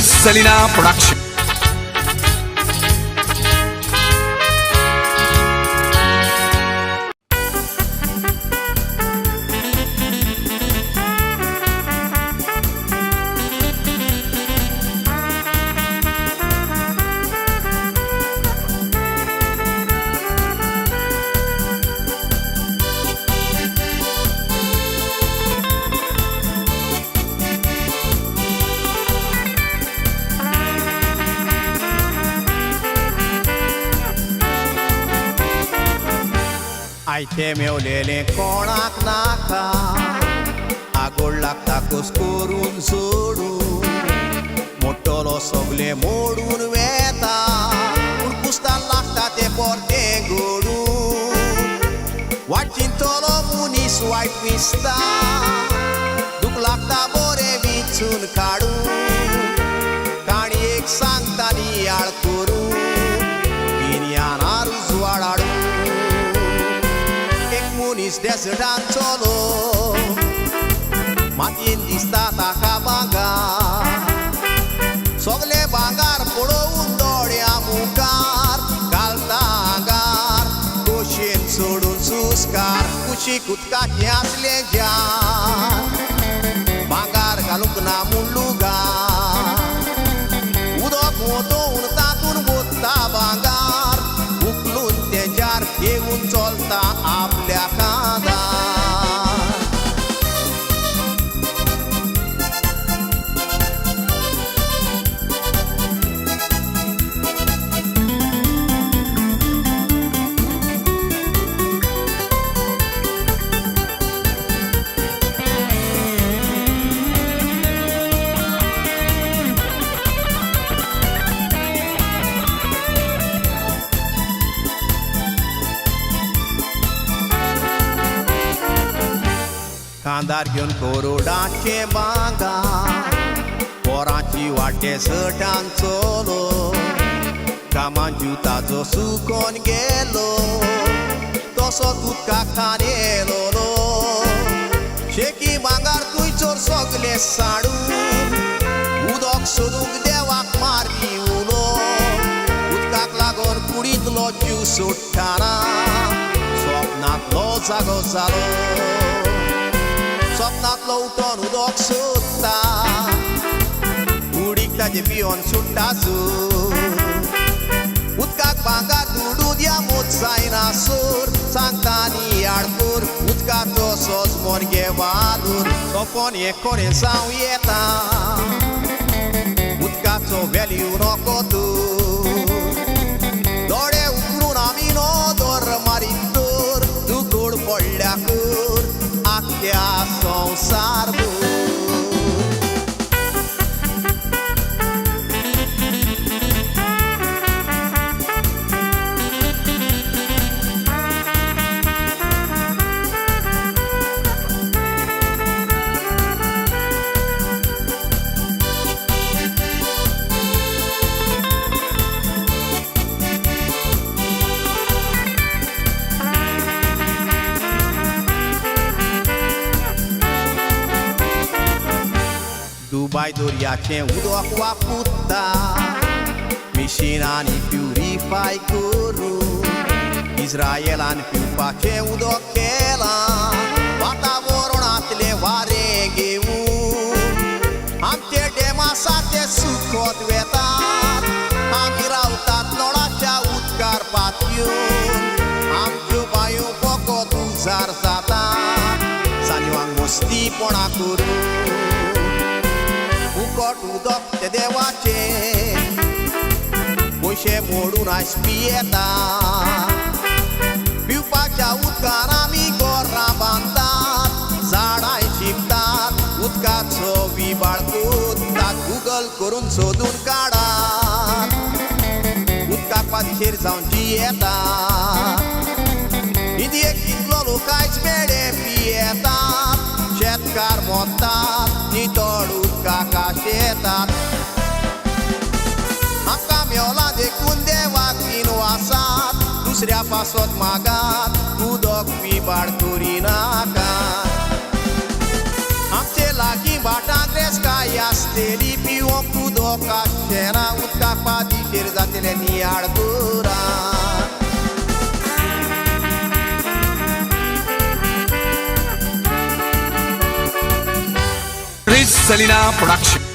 Selena Production. आयते मेवलेले कोणाक नाका आगोड लागता कस करून सोडून मोठोलो सगळे मोडून वेता पूण कुस्तान लागता ते परते घडून वाटचिंतलो मनीस वायट दिसता दूख लागता बरें विचून काडून काणयेक सांगता नियाळ करून गिन्यानार उजवाड हाडून मनीस डेजर्टान चलो मातयेन दिसता ताका भांगार सगळे भांगार पळोवन दोळ्या मुखार घालता आंगार खोशेन सोडून सुस्कार कुशीक उदकाचे आसले ज्यान भांगार घालूंक ना म्हूण लुगार उदक ओतोवन तातून बोत्ता भांगार उखलून तेंच्यार घेवन चलता आपल्या कांदार कांदार घेवन कोरोडाचे भांगार पोरांची वाटे सटान चलो कामान जीव ताजो सुकोन गेलो तसो उदकाक खानेलो शेकी भांगार तुयचोर सगले साडून उदक सोदूंक देवाक मारली उलो उदकाक लागोन कुडींतलो जीव सोडटाना स्वप्नांतलो जागो जालो स्वप्नांतलो उठोन उदक सोदता कुडीक ताजे पियोन सुट्टा उदकाक भांगार दुडून या मोत जायना सोर सांगता नियाळ कोर उदकाचो सोजमोन घे वालूर सोपोन हें कोणें जावं येता उदकाचो व्हॅल्यू नोको तूं दोळे उखलून आमी नोदोर मारीत तर तूं गोड पडल्या कोर आख्या संसार दुबाय दर्याचें उदक वापुत्ता मिशिनांनी प्युरिफाय करून इस्रायेलान पिवपाचें उदक केलां वातावरणांतले वारें घेवन आमचे डेम आसा ते सुखोत वेतात आमी रावतात नळाच्या उदकार पातयेवन आमच्यो बांयो फकत उजार जातात सान्वांक मस्तीपणां करून फुकट उदक ते देवाचे पयशे मोडून आयज पियेता पिवपाच्या उदकार आमी गोरां बांदतात झाडांय शिंपतात उदकाचो विबाळ कोत्तात गुगल करून सोदून काडात उदकाक पादेशीर जावन जियेतात हिंदयेक कितलो लोक आयज मेळे पियेतात शेतकार मोतात नितळ उदकाक आशेतात आमकां मेवला देखून देवाक दिनवासात दुसऱ्या पासत मागात उदक पिबाड करिनाकात आमचे लागीं भाटांत रेस्काय आसलेली पिवोंक उदक लोकाशेना उदकाक पातीचेर जातले नियाळ दुरा Chris Selina Production.